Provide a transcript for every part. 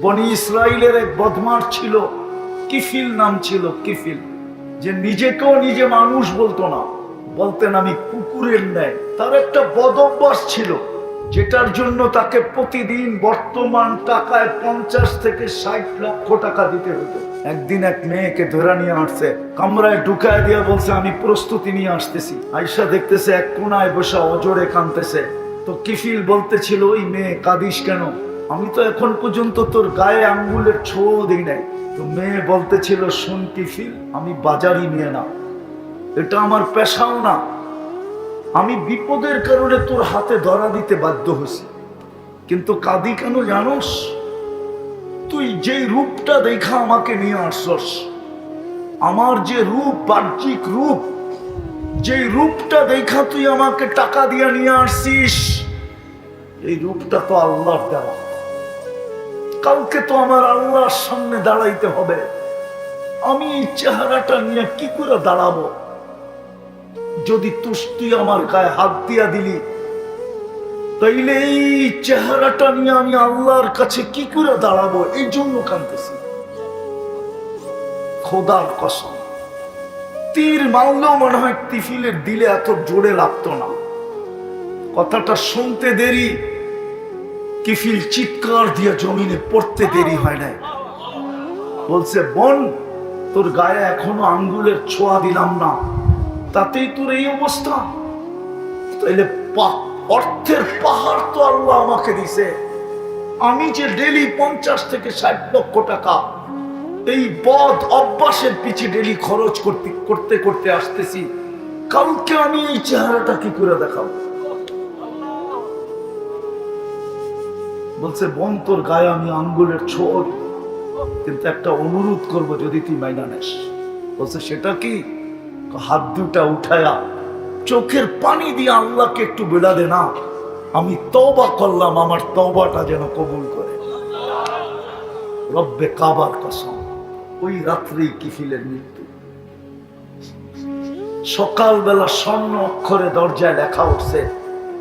বনি ইসরাইলের এক বদমাশ ছিল, কিফিল নাম ছিল, কিফিল, যে নিজেকেও নিজে মানুষ বলতো না, বলতেন আমি কুকুরের ন্যায়। তার একটা বদ অভ্যাস ছিল, যেটার জন্য তাকে প্রতিদিন বর্তমান টাকায় 50 থেকে 60 লক্ষ টাকা দিতে হতো। একদিন এক মেয়েকে ধরে নিয়ে আসছে, কামরায় ঢুকায় দিয়ে বলছে আমি প্রস্তুতি নিয়ে আসতেছি। আয়সা দেখতেছে এক কোনায় বসে অজরে কাঁদতেছে। তো কিফিল বলতেছিল, ওই মেয়ে কাঁদিস কেন? আমি তো এখন পর্যন্ত তোর গায়ে আঙ্গুলের ছোঁয়াও দিই নাই। তো মেয়ে বলতেছিল, শোন কিফিল, আমি বাজারি মেয়ে না, এটা আমার পেশাও না, আমি বিপদের কারণে তোর হাতে ধরা দিতে বাধ্য হয়েছি। কিন্তু কাঁদি কেন জানোস? তুই যে রূপটা দেখা আমাকে নিয়ে আসছস, আমার যে রূপ, বাহ্যিক রূপ, যে রূপটা দেখা তুই আমাকে টাকা দিয়ে নিয়ে আসছিস, এই রূপটা তো আল্লাহর দেওয়া। কালকে তো আমার আল্লাহর সামনে দাঁড়াইতে হবে। আমি এই চেহারাটা নিয়ে কি করে দাঁড়াবো? যদি তুই আমার গায়ে হাত দিয়া দিলি, তাইলে এই চেহারাটা নিয়ে আমি আল্লাহর কাছে কি করে দাঁড়াবো? এই জন্য কাঁদতেছি। খোদার কসম, তীর মারলেও মনে হয় কিফিলের দিলে এত জোরে লাগতো না। কথাটা শুনতে দেরি, কিফিল চিৎকার দিয়ে জমিনে পড়তে দেরি হয় নাই। বলছে, বোন, তোর গায়ে এখনো আঙ্গুলের ছোঁয়া দিলাম না, তাতেই তোর এই অবস্থা? তাইলে অর্থের পাহাড় তো আল্লাহ আমাকে দিছে। আমি যে ডেলি 50 থেকে 60 লক্ষ টাকা এই বদ অভ্যাসের পিছে ডেলি খরচ করতে করতে আসতেছি, কালকে আমি এই চেহারাটা কি করে দেখাবো? বলছে, বোন, তোর গায়ে আমি আঙ্গুলের ছোঁয়া, কিন্তু একটা অনুরোধ করব, যদি তুই মাইনা নেস। বলছে, সেটা কি? হাত দুটা উঠায়া চোখের পানি দিয়ে আল্লাহকে একটু বেড়া দে না, আমি তওবা করলাম, আমার তওবাটা যেন কবুল করে। রব্বে কাবার কসম, ওই রাত্রেই কিফিলের মৃত্যু। সকালবেলা স্বর্ণ অক্ষরে দরজায় লেখা উঠছে,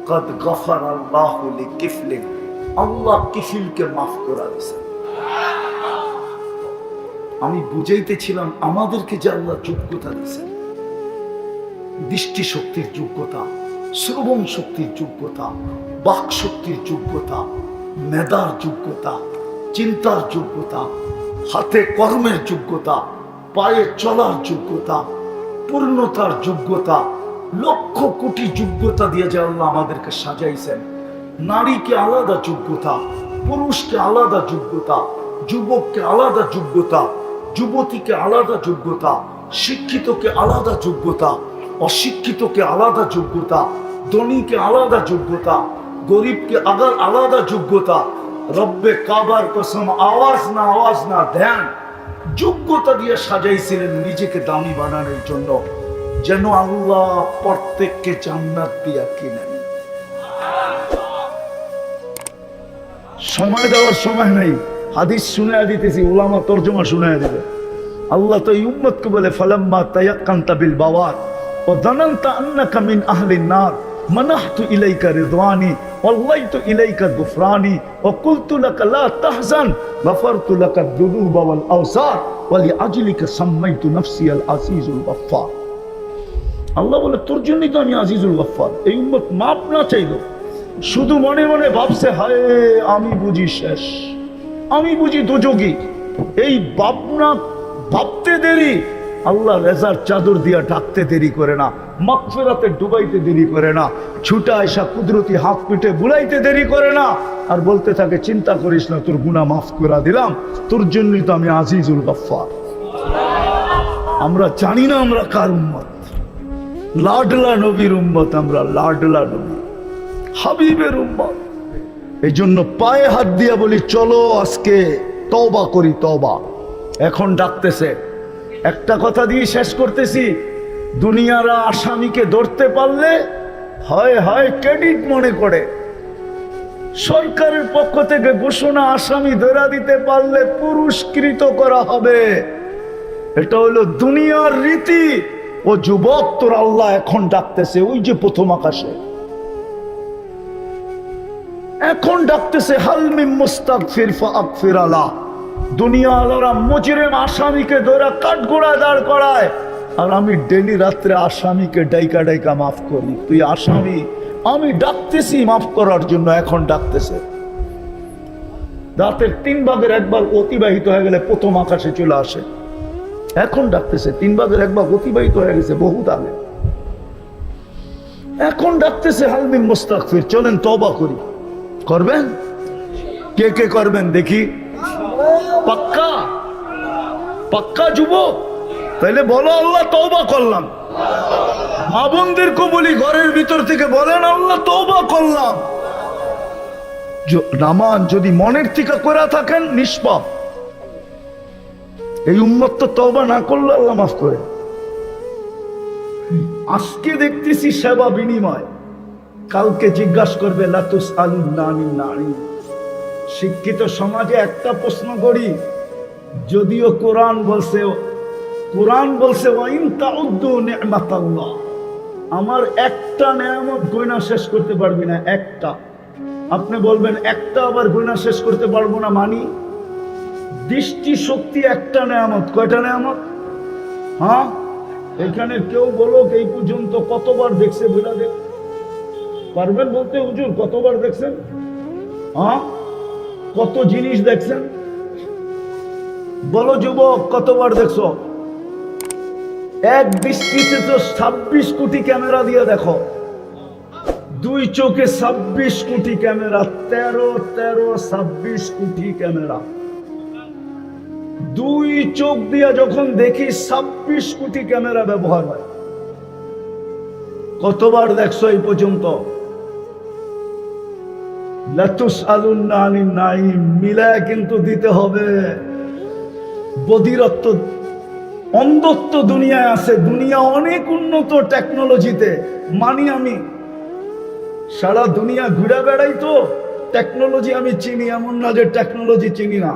কদ গফার আল্লাহু লিকিফলিন, আল্লাহ কিফিলকে মাফ করে দিয়েছেন। আমি বুঝাইতেছিলাম আমাদেরকে যে আল্লাহ যোগ্যতা দিয়েছেন, দৃষ্টি শক্তির যোগ্যতা, শ্রবণ শক্তির যোগ্যতা, বাক শক্তির যোগ্যতা, মেধার যোগ্যতা, চিন্তার যোগ্যতা, হাতে কর্মের যোগ্যতা, পায়ে চলার যোগ্যতা, পূর্ণতার যোগ্যতা, লক্ষ কোটি যোগ্যতা দিয়ে যে আল্লাহ আমাদেরকে সাজাইছেন। নারীকে আলাদা যোগ্যতা, পুরুষকে আলাদা যোগ্যতা, যুবককে আলাদা যোগ্যতা, যুবতীকে আলাদা যোগ্যতা, শিক্ষিতকে আলাদা যোগ্যতা, অশিক্ষিতকে আলাদা যোগ্যতা, ধনীকে আলাদা যোগ্যতা, গরিবকে আলাদা যোগ্যতা। রব্বে কাবার কসম, আওয়াজ না ধ্যান, যোগ্যতা দিয়ে সাজাইছিলেন নিজেকে দামি বানানোর জন্য, যেন আল্লাহ প্রত্যেককে জান্নাত দিয়া কিনেন। সময় দেওয়ার সময় নাই, হাদিস শুনে দিতেছি, উলামা তরজমা শুনে দিবে। আল্লাহ তো এই উম্মতকে বলে, ফালাম্মা তায়াক্কানতা বিল বাওয়ার ওয়া যানানতা আন্নাকা মিন আহলিন নার মানাহতু ইলাইকা রিদওয়ানি ওয়াল্লাইতু ইলাইকা গুফরানি ওয়া কুলতু লাকা লা তাহজান গফারতু লাকা যুনুবা ওয়াল আওসার ওয়া লিআজলিকা সাম্মাইতু নাফসি আল আজিজুল গফফার। আল্লাহ বলে, তোর জন্যই তো আমি আজিজুল গফফার। এই উম্মত মাপ না চাইল, শুধু মনে মনে ভাবছে, হায় আমি বুঝি শেষ, আমি বুঝি দোজগী। এই ভাবনা ভাবতে দেরি, আল্লাহ রেজার চাদর দিয়া ঢাকতে দেরি করে না, মাগফিরাতে ডুবাইতে দেরি করে না, ছুটা এসা কুদরতি হাত পিঠে বুলাইতে দেরি করে না, আর বলতে থাকে, চিন্তা করিস না, তোর গুনাহ মাফ করে দিলাম, তোর জন্যই তো আমি আজিজুল গফফার। আমরা জানি না আমরা কার উম্মত, লাডলা নবীর উম্মত, আমরা লাডলা নবী হাবিবের উম্মত। এই জন্য পায়ে হাত দিয়া বলি, চলো আজকে তওবা করি, তওবা। এখন ডাকতেছে, একটা কথা দিয়ে শেষ করতেছি, দুনিয়ারা আসামিকে ধরতে পারলে হয় হয় ক্রেডিট মনে করে, সরকারের পক্ষ থেকে ঘোষণা, আসামি ধরা দিতে পারলে পুরস্কৃত করা হবে। এটা হলো দুনিয়ার রীতি। ও যুবক, তোর আল্লাহ এখন ডাকতেছে, ওই যে প্রথম আকাশে এখন ডাকতেছে হাল মিন মুস্তাগফির ফাগফির আলাহ। দুনিয়া আলারা মুজরিম আসামিকে ধরে কাঠগোড়ায় দাঁড় করায়, আর আমি ডেলি রাত্রে আসামিকে ডাইকা ডাইকা মাফ করি। তুই আসামি, আমি ডাকতেছি মাফ করার জন্য। এখন ডাকতেছে রাতের 3 ভাগের 1 ভাগ অতিবাহিত হয়ে গেলে প্রথম আকাশে চলে আসে। এখন ডাকতেছে 3 ভাগের 1 ভাগ অতিবাহিত হয়ে গেছে বহুত আগে। এখন ডাকতেছে হাল মিন মুস্তাগফির, চলেন তওবা করি। করবেন? কে কে করবেন দেখি? পাক্কা পাক্কা যুবক? তাইলে বলো আল্লাহ তওবা করলাম। মা বোনদেরকে বলি ঘরের ভিতর থেকে বলেন আল্লাহ তওবা করলাম। নামান যদি মনের থেকে করে থাকেন নিষ্পাপ। এই উম্মত তো তওবা না করলে আল্লাহ মাফ করে। আজকে দেখতেছি সেবা বিনিময়, কালকে জিজ্ঞাসা করবে লাতুস আলুন আনিন নাঈম। শিক্ষিত সমাজে একটা প্রশ্ন করি, যদিও কোরআন বলছে ওয়াইন তাউদ্দু নি'মাতাল্লাহ, আমার একটা নেয়ামত গয়না শেষ করতে পারবি না। একটা, আপনি বলবেন একটা আবার গয়না শেষ করতে পারবো না মানি? দৃষ্টি শক্তি একটা নেয়ামত। কয়টা নেয়ামত? হ্যাঁ, এখানে কেউ বলো এই পর্যন্ত কতবার দেখছে বলে দেখ পারবেন বলতে? হুজুর কতবার দেখছেন? হ্যাঁ, কত জিনিস দেখছেন বলো যুবক, কতবার দেখছো? এক দৃষ্টিতে তো 26 কোটি ক্যামেরা দিয়ে দেখো, 2 চোখে 26 কোটি ক্যামেরা, 13 কোটি ক্যামেরা। 2 চোখ দিয়ে যখন দেখি 26 কোটি ক্যামেরা ব্যবহার হয়। কতবার দেখছো এই পর্যন্ত? লাতুসআলুন্না আনিন নাঈম মিলায় কিন্তু দিতে হবে। বধিরত্ব, অন্ধত্ব দুনিয়ায় আছে। দুনিয়া অনেক উন্নত টেকনোলজিতে, মানি আমি। সারা দুনিয়া ঘুরে বেড়াই তো টেকনোলজি আমি চিনি, এমন না যে টেকনোলজি চিনি না।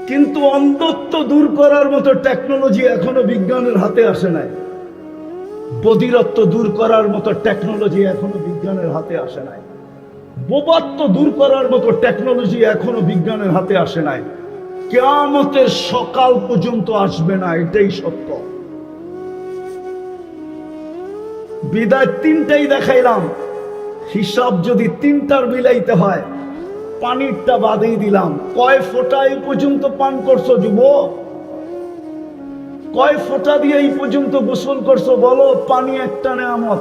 কিন্তু অন্ধত্ব দূর করার মতো টেকনোলজি এখনো বিজ্ঞানের হাতে আসে নাই। বধিরত্ব দূর করার মতো টেকনোলজি এখনো বিজ্ঞানের হাতে আসে নাই। বোবাত্ব দূর করার মতো টেকনোলজি এখনো বিজ্ঞানের হাতে আসে নাই। কিয়ামতের সকাল পর্যন্ত আসবে না, এটাই সত্য। বিদায় 3টাই দেখাইলাম, হিসাব যদি 3টার মিলাইতে হয় পানিরটা বাদেই দিলাম। কয় ফোঁটা এই পর্যন্ত পান করছো যুবক? কয় ফোঁটা দিয়ে এই পর্যন্ত গোসল করছো বলো? পানি একটা নেয়ামত।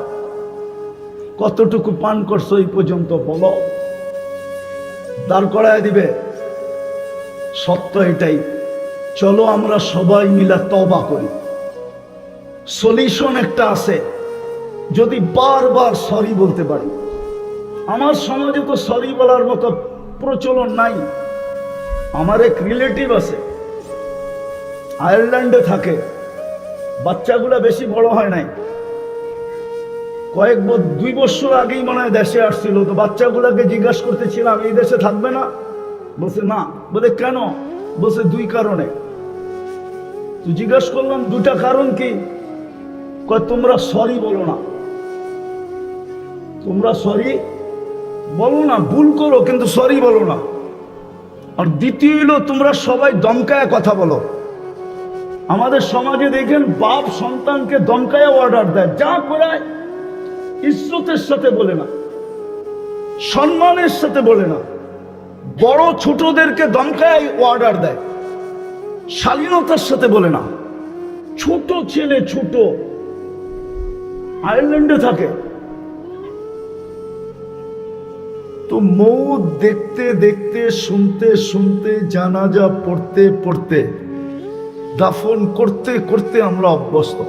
কতটুকু পান করছো এই পর্যন্ত বলো? দাঁড় করায় দিবে। সত্য এটাই। চলো আমরা সবাই মিলে তওবা করি। সলিউশন একটা আছে, যদি বারবার সরি বলতে পারি। আমার সমাজে তো সরি বলার মতো প্রচলন নাই। আমার এক রিলেটিভ আছে, আয়ারল্যান্ডে থাকে। বাচ্চাগুলা বেশি বড় হয় নাই, 2 বছর আগেই মনে হয় দেশে আসছিল। তো বাচ্চাগুলাকে জিজ্ঞাসা করতেছিলাম এই দেশে থাকবে না? বলছে না। বলে কেন? বলছে 2 কারণে। তো জিজ্ঞাসা করলাম 2টা কারণ কি? কয় তোমরা সরি বলো না। তোমরা সরি বলো না, ভুল করো কিন্তু সরি বলো না। আর দ্বিতীয় হলো তোমরা সবাই দমকায় কথা বলো। আমাদের সমাজে দেখেন বাপ সন্তানকে দমকায় অর্ডার দেয়, যা করায় ইজ্জতের সাথে বলে না, সম্মানের সাথে বলে না। বড় ছোটদেরকে দমকায় অর্ডার দেয়, শালীনতার সাথে বলে না। ছোট ছেলে, ছোট, আয়ারল্যান্ডে থাকে। তো মৌত দেখতে দেখতে, শুনতে শুনতে, জানাজা পড়তে পড়তে, দাফন করতে করতে আমরা অভ্যস্ত।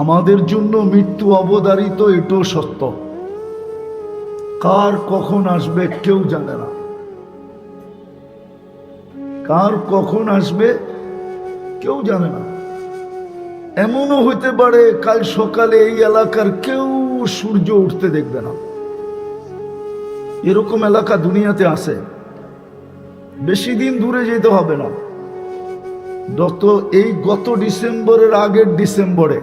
আমাদের জন্য মৃত্যু অবধারিত, এটাও সত্য। কার কখন আসবে কেউ জানে না। কার কখন আসবে কেউ জানে না। এমনও হইতে পারে কাল সকালে এই এলাকার কেউ সূর্য উঠতে দেখবে না। এরকম এলাকা দুনিয়াতে আছে। বেশি দিন দূরে যেতে হবে না। গত ডিসেম্বরের আগের ডিসেম্বরে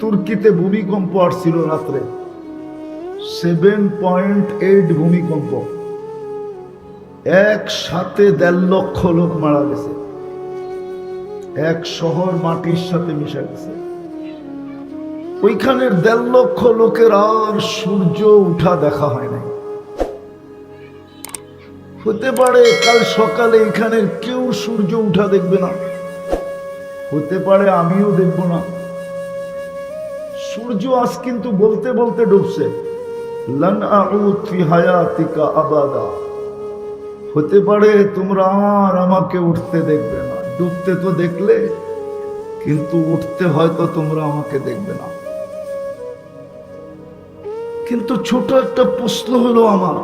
তুর্কিতে ভূমিকম্প আসছিল রাত্রে, 7.8 ভূমিকম্প, একসাথে 1.5 লক্ষ লোক মারা গেছে, এক শহর মাটির সাথে মিশে গেছে। ওইখানের 1.5 লক্ষ লোকের আর সূর্য উঠা দেখা হয় নাই। হতে পারে কাল সকালে এখানের কেউ সূর্য উঠা দেখবে না, হতে পারে আমিও দেখব না। সূর্য আজ কিন্তু বলতে বলতে ডুবছে, লান আউদ ফি হায়াতিকা আবাদা। হতে পারে তোমরা আর আমাকে উঠতে দেখবে না, ডুবতে তো দেখলে, কিন্তু উঠতে হয়তো তোমরা আমাকে দেখবে না। কিন্তু ছোট একটা প্রশ্ন হলো আমার,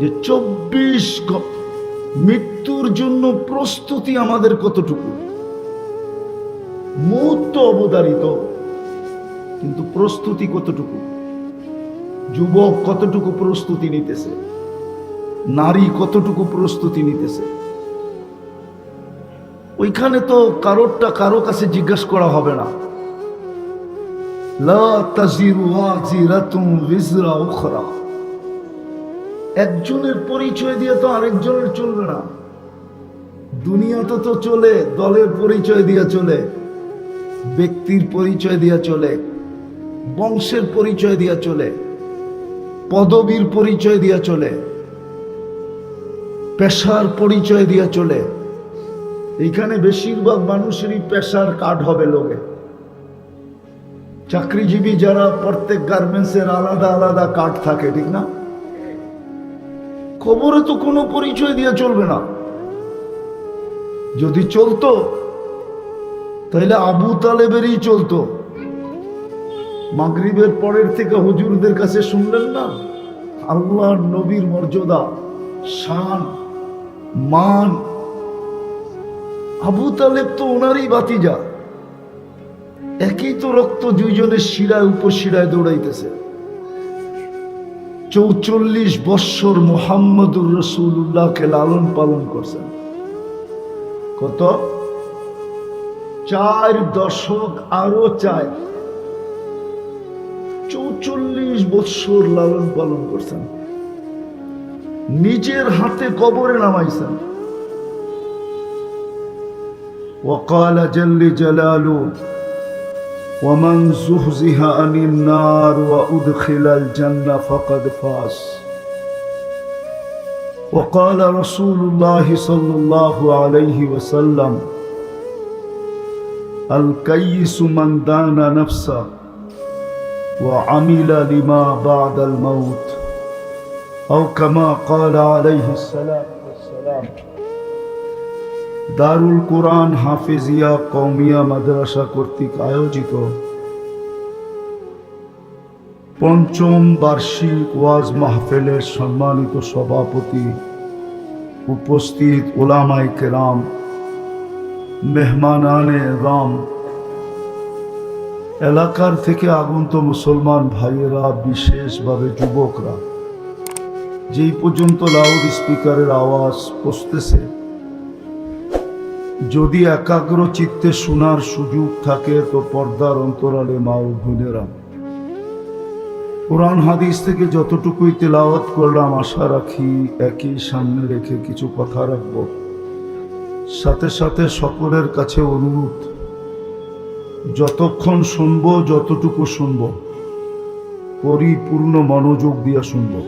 যে 24 মৃত্যুর জন্য প্রস্তুতি আমাদের কতটুকু? মৌত তো অবধারিত, কিন্তু প্রস্তুতি কতটুকু? যুবক কতটুকু প্রস্তুতি নিতেছে? নারী কতটুকু প্রস্তুতি নিতেছে? ওইখানে তো কারো কাছে জিজ্ঞাসা করা হবে না। লা তাজিরু ওয়াজিরাতুন বিজরা উখরা। একজনের পরিচয় দিয়ে তো আরেকজনের চলবে না। দুনিয়াতে তো চলে দলের পরিচয় দিয়ে চলে, ব্যক্তির পরিচয় দিয়ে চলে, বংশের পরিচয় দিয়ে চলে, পদবীর পরিচয় দিয়ে চলে, পেশার পরিচয় দিয়ে চলে। এইখানে বেশিরভাগ মানুষেরই পেশার কার্ড হবে লোকে। চাকরিজীবী যারা, প্রত্যেক গার্মেন্টসের আলাদা আলাদা কার্ড থাকে, ঠিক না? কবরে তো কোনো পরিচয় দিয়ে চলবে না। যদি চলতো তাহলে আবু তালেবেরই চলতো। মাগরিবের পরের থেকে হুজুরদের কাছে শুনলেন না আল্লাহর নবীর মর্যাদা, শান, মান। আবু তালেব তো ওনারই ভাতিজা, একই তো রক্ত, দুইজনের শিরায় উপশিরায় দৌড়াইতেছে। 44 বৎসর মুহাম্মদুর রাসূলুল্লাহকে লালন পালন করছেন। কত? 4 দশক, আরো 4, 44 বৎসর লালন পালন করছেন। নিজের হাতে কবরে নামাইছেন। وقال جل جلاله ومن زحزح عن النار وأدخل الجنة فقد فاز وقال رسول الله صلى الله عليه وسلم الكيس من دان نفسه وعمل لما بعد الموت أو كما قال عليه الصلاة والسلام। দারুল কোরআন হাফিজিয়া কওমিয়া মাদ্রাসা কর্তৃক আয়োজিত ৫ম বার্ষিক ওয়াজ মাহফিলের সম্মানিত সভাপতি, উপস্থিত উলামায়ে কেরাম, মেহমানানে রাম, এলাকার থেকে আগত মুসলমান ভাইয়েরা, বিশেষভাবে যুবকরা, যেই পর্যন্ত লাউড স্পিকারের আওয়াজ পৌঁছতেছে, যদি একাগ্র চিত্তে শোনার সুযোগ থাকে তো পর্দার অন্তরালে মা ও বোনেরা, কোরআন হাদিস থেকে যতটুকুই তেলাওয়াত করলাম, আশা রাখি একই সামনে রেখে কিছু কথা রাখব। সাথে সাথে সকলের কাছে অনুরোধ, যতক্ষণ শুনবো, যতটুকু শুনবো, পরিপূর্ণ মনোযোগ দিয়ে শুনবো।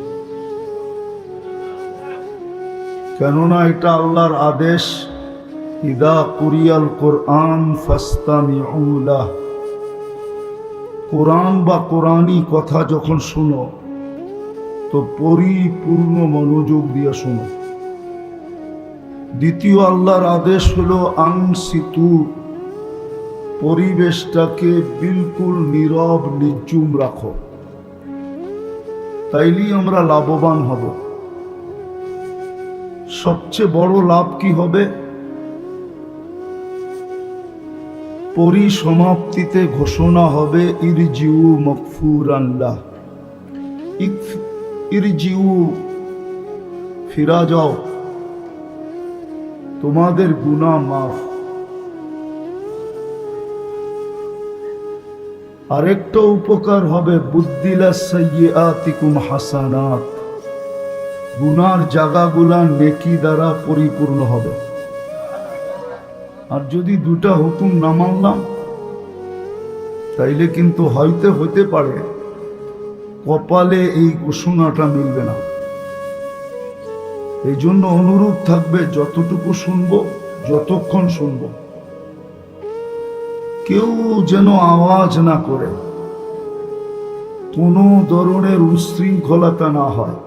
কেননা এটা আল্লাহর আদেশ, ইদা কুরিয়াল কোরআন ফাস্তামিউ লাহ। কোরআন বা কোরআনী কথা যখন শুনো তো পরিপূর্ণ মনোযোগ দিয়ে শুনো। দ্বিতীয় আল্লাহর আদেশ হলো আনসিতু, পরিবেশটাকে বিলকুল নীরব নির্জুম রাখো, তাইলেই আমরা লাভবান হব। সবচেয়ে বড় লাভ কি হবে? পরিসমাপ্তিতে ঘোষণা হবে ইরজিউ মাগফুরান লাহ, ইরজিউ, ফিরা যাও, তোমাদের গুনাহ মাফ। আরেকটা উপকার হবে, বুদ্দিলা সাইয়্যাতিকুম হাসানাত, গুনার জায়গাগুলা নেকি দ্বারা পরিপূর্ণ হবে। আর যদি দুটা হুকুম না মানলাম, তাইলে কিন্তু হইতে পারে কপালে এই ঘোষণাটা মিলবে না। এই জন্য অনুরোধ থাকবে, যতটুকু শুনবো, যতক্ষণ শুনবো, কেউ যেন আওয়াজ না করে, কোনো ধরনের উশৃঙ্খলতা না হয়,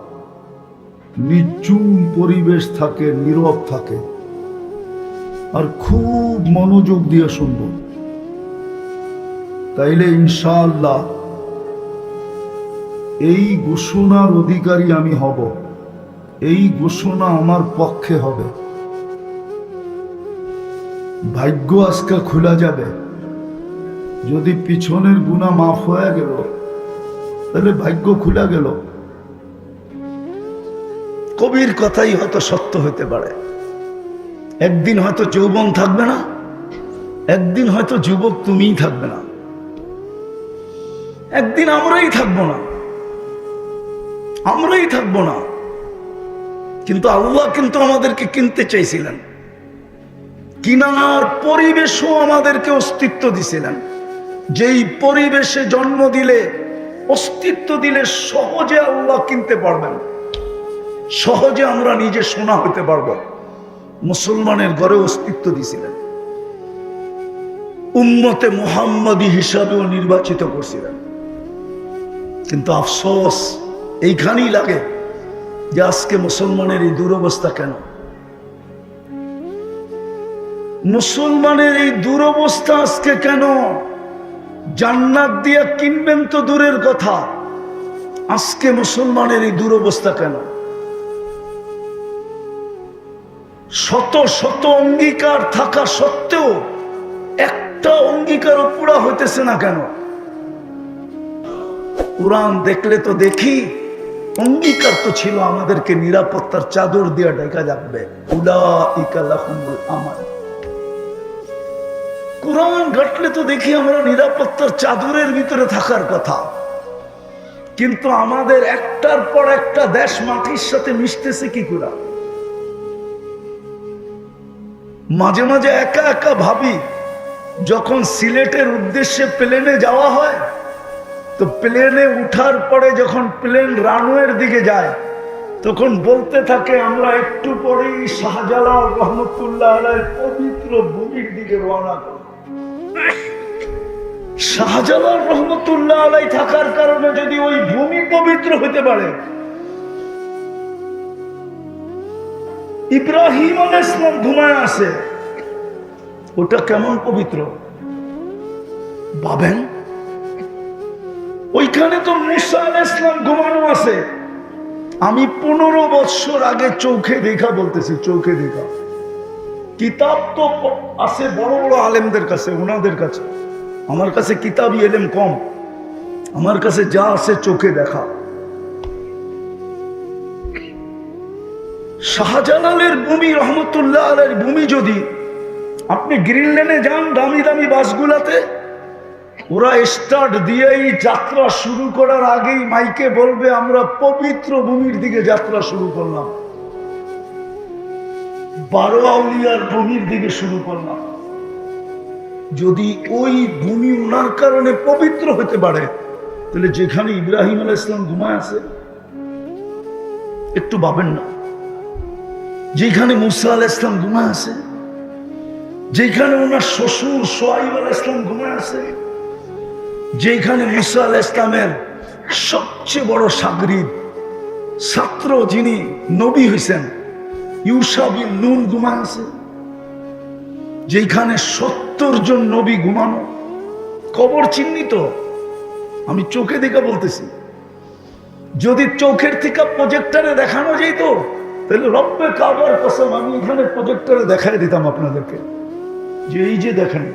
নির্জুম পরিবেশ থাকে, নীরব থাকে, আর খুব মনোযোগ দিয়ে শুনবো। তাইলে ইনশাআল্লাহ এই ঘোষণার অধিকারী আমি হব, এই ঘোষণা আমার পক্ষে হবে। ভাগ্য আজকে খোলা যাবে। যদি পিছনের গুনাহ মাফ হয়ে গেল, তাহলে ভাগ্য খুলে গেল। কবির কথাই হয়তো সত্য হতে পারে। একদিন হয়তো যৌবন থাকবে না, একদিন হয়তো যুবক তুমিই থাকবে না, একদিন আমরাই থাকবো না, আমরাই থাকবো না। কিন্তু আল্লাহ কিন্তু আমাদেরকে কিনতে চাইছিলেন, কিনার পরিবেশও আমাদেরকে অস্তিত্ব দিছিলেন। যেই পরিবেশে জন্ম দিলে, অস্তিত্ব দিলে সহজে আল্লাহ কিনতে পারবেন, সহজে আমরা নিজে সোনা হতে পারবো। মুসলমানের ঘরে অস্তিত্ব দিছিলেন, উম্মতে মুহাম্মাদি হিসাবেও নির্বাচিত করছিলেন। কিন্তু আফসোস এইখানেই লাগে যে আজকে মুসলমানের এই দুরবস্থা কেন? মুসলমানের এই দুরবস্থা আজকে কেন? জান্নাত দিয়ে কিনবেন তো দূরের কথা, আজকে মুসলমানের এই দুরবস্থা কেন? শত শত অঙ্গীকার থাকা সত্ত্বেও একটা অঙ্গীকারও পুরা হইতেছে না কেন? কোরআন দেখলে তো দেখি, অঙ্গীকার তো ছিল আমাদেরকে নিরাপত্তার চাদর দিয়ে ঢাকা যাবে। উলাইকা লাহুমুল আমান। কোরআন ঘাটলে তো দেখি আমরা নিরাপত্তার চাদরের ভিতরে থাকার কথা, কিন্তু আমাদের একটার পর একটা দেশ মাটির সাথে মিশতেছে কি করে? মাঝে মাঝে একা একা ভাবি, যখন সিলেটের উদ্দেশ্যে প্লেনে যাওয়া হয়, তো প্লেনে উঠার পরে যখন প্লেন রানওয়ের দিকে যায়, তখন বলতে থাকে আমরা একটু পরেই শাহজালাল রহমতুল্লাহ আলাইহির পবিত্র ভূমির দিকে রওনা করব। শাহজালাল রহমতুল্লাহ আলাই থাকার কারণে যদি ওই ভূমি পবিত্র হতে পারে, ইব্রাহিম আলাইহিস সালাম ঘুমায় আছে, ওটা কেমন পবিত্র ভাবেন? ওইখানে তো মুসা আলাইহিস সালাম ঘুমানো আছে। আমি 15 বছর আগে চোখে দেখা বলতেছি, চোখে দেখা। কিতাব তো আছে বড় বড় আলেমদের কাছে, ওনাদের কাছে। আমার কাছে কিতাবই এলেম কম, আমার কাছে যা আছে চোখে দেখা। শাহজালালের ভূমি, রহমতুল্লাহ আলাইহির ভূমি, যদি আপনি গ্রিন লেনে যান দামি দামি বাসগুলাতে, ওরা স্টার্ট দিয়েই যাত্রা শুরু করার আগেই মাইকে বলবে আমরা পবিত্র ভূমির দিকে যাত্রা শুরু করলাম, 12 আউলিয়ার ভূমির দিকে শুরু করলাম। যদি ওই ভূমি ওনার কারণে পবিত্র হতে পারে, তাহলে যেখানে ইব্রাহিম আলাইহিস সালাম ঘুমায় আছে, একটু ভাবেন না? যেখানে মুসা আলাইহিস সালাম ঘুমায় আছে, যেখানে ওনার শ্বশুর শুআয়ব আলাইহিস সালাম ঘুমায় আছে, যেখানে মুসা আলাইহিস সালামের সবচেয়ে বড় শাগরিদ, ছাত্র, যিনি নবী হয়েছেন, ইউশা বিন নুন ঘুমায় আছে, যেখানে 70 জন নবী ঘুমানো, কবর চিহ্নিত। আমি চোখে দেখা বলতেছি। যদি চোখের থেকে প্রজেক্টরে দেখানো যেত, তাহলে রব্বে কাবার কসম আমি এখানে প্রজেক্টরে দেখাই দিতাম আপনাদেরকে, যে এই যে দেখেন